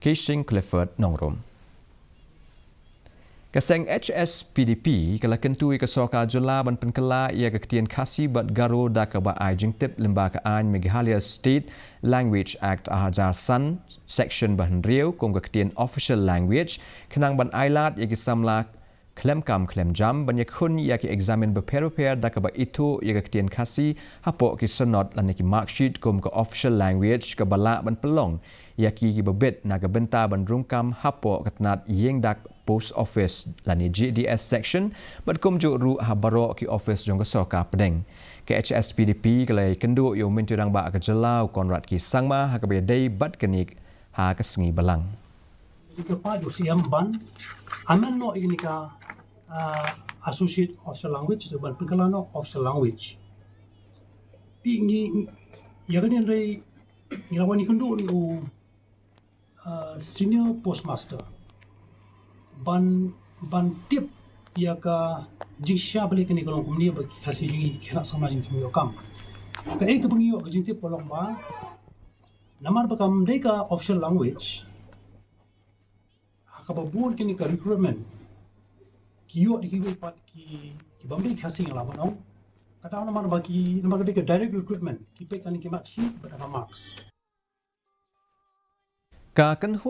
Casing Clifford Nongrom. Seng Hspdp kala Kyntu ke Sorkar Jylla ban penkela ia ke Ktien Khasi bat garo da ke ba Ïakynduh lembaga an Meghalaya State Language Act ahajar san section bahan riau kong ke Ktien official language kenang ban ailat ia ke samla klem kam klem jam ban yakun ia ke examen beper da ke ba itu ia ke Ktien Khasi hapo ke senot lan ki marksheet kom ke official language ke bala ban pelong ia ki bebet na ke benta ban rungkam hapo ketnat yeng dak post office lani GDS section bat kom jo ru habaro ki office jong ke Sorkar pedeng ke Hspdp kelai Ïakynduh yo Myntri Rangbah ke Jylla konrat ki sangma ha ke bedai bat kenik ha ke sengi belang jika pa jo siam ban amen no ignika associate official language ban penkelano official language pi ngi yagani rei ngilawani Ïakynduh ni senior postmaster ban tip ia ka jingsha balik ni kolong kumni bagi Khasi jingi kira sama jing kimi okam ka ek bangiyo ka jing tip kolong ba namar bakam deka official language akababun kini ka recruitment kiyo di kiwi pat ki bambi Khasi ngalaban au kata namar bagi namar deka direct recruitment ki pek tani ki mat sheet but marks ka kan